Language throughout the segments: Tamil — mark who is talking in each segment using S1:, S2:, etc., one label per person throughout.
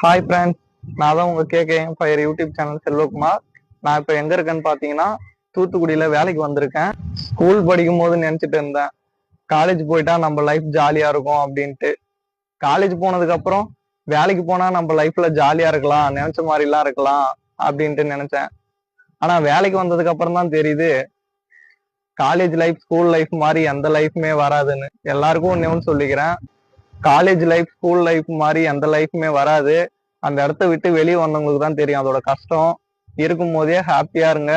S1: ஹாய் ஃப்ரெண்ட்ஸ், நான் தான் உங்க KKM fire YouTube channel Selvakumar. நான் இப்போ எங்க இருக்கேன்னு பார்த்தீங்கன்னா தூத்துக்குடியில வேலைக்கு வந்திருக்கேன். ஸ்கூல் படிக்கும் போது நினைச்சிட்டு இருந்தேன் காலேஜ் போயிட்டா நம்ம லைஃப் ஜாலியா இருக்கும் அப்படின்ட்டு. காலேஜ் போனதுக்கு அப்புறம் வேலைக்கு போனா நம்ம லைஃப்ல ஜாலியா இருக்கலாம், நினைச்ச மாதிரிலாம் இருக்கலாம் அப்படின்ட்டு நினைச்சேன். ஆனா வேலைக்கு வந்ததுக்கு அப்புறம் தான் தெரியுது காலேஜ் லைஃப் ஸ்கூல் லைஃப் மாதிரி எந்த லைஃப்மே வராதுன்னு. எல்லாருக்கும் ஒன்னு சொல்லிக்கிறேன், காலேஜ் லைஃப் ஸ்கூல் லைஃப் மாதிரி எந்த லைஃப்மே வராது. அந்த இடத்த விட்டு வெளியே வந்தவங்களுக்கு தான் தெரியும் அதோட கஷ்டம். இருக்கும் போதே ஹாப்பியா இருங்க,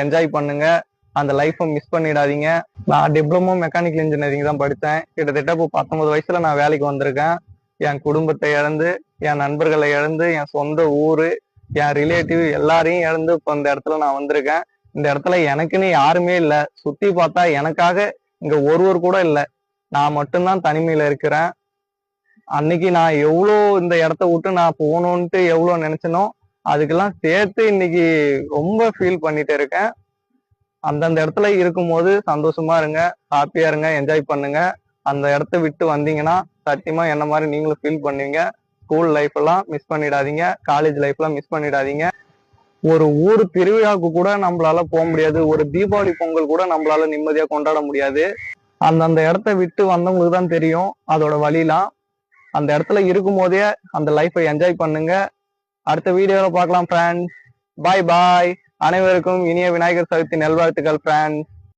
S1: என்ஜாய் பண்ணுங்க, அந்த லைஃப்பை மிஸ் பண்ணிடாதீங்க. நான் டிப்ளமோ மெக்கானிக்கல் இன்ஜினியரிங் தான் படித்தேன். கிட்டத்தட்ட இப்போ 19 வயசுல நான் வேலைக்கு வந்திருக்கேன். என் குடும்பத்தை இழந்து, என் நண்பர்களை இழந்து, என் சொந்த ஊரு, என் ரிலேட்டிவ் எல்லாரையும் இழந்து இப்போ இந்த இடத்துல நான் வந்திருக்கேன். இந்த இடத்துல எனக்குன்னு யாருமே இல்லை. சுத்தி பார்த்தா எனக்காக இங்க ஒருவர் கூட இல்லை. நான் மட்டும்தான் தனிமையில இருக்கிறேன். அன்னைக்கு நான் எவ்வளோ இந்த இடத்த விட்டு நான் போகணுன்ட்டு எவ்வளோ நினைச்சனோ அதுக்கெல்லாம் சேர்த்து இன்னைக்கு ரொம்ப ஃபீல் பண்ணிட்டு இருக்கேன். அந்தந்த இடத்துல இருக்கும்போது சந்தோஷமா இருங்க, ஹாப்பியா இருங்க, என்ஜாய் பண்ணுங்க. அந்த இடத்த விட்டு வந்தீங்கன்னா சத்தியமா என்ன மாதிரி நீங்களும் ஃபீல் பண்ணுவீங்க. ஸ்கூல் லைஃப் எல்லாம் மிஸ் பண்ணிடாதீங்க, காலேஜ் லைஃப் எல்லாம் மிஸ் பண்ணிடாதீங்க. ஒரு ஊர் திருவிழாவுக்கு கூட நம்மளால போக முடியாது, ஒரு தீபாவளி பொங்கல் கூட நம்மளால நிம்மதியா கொண்டாட முடியாது. அந்தந்த இடத்த விட்டு வந்தவங்களுக்கு தான் தெரியும் அதோட வழிலாம். அந்த இடத்துல இருக்கும் போதே அந்த லைஃப்பை என்ஜாய் பண்ணுங்க. அடுத்த வீடியோல பார்க்கலாம் ஃப்ரெண்ட்ஸ். பாய் பாய். அனைவருக்கும் இனிய விநாயகர் சதுர்த்தி நல்வாழ்த்துக்கள் ஃப்ரெண்ட்ஸ்.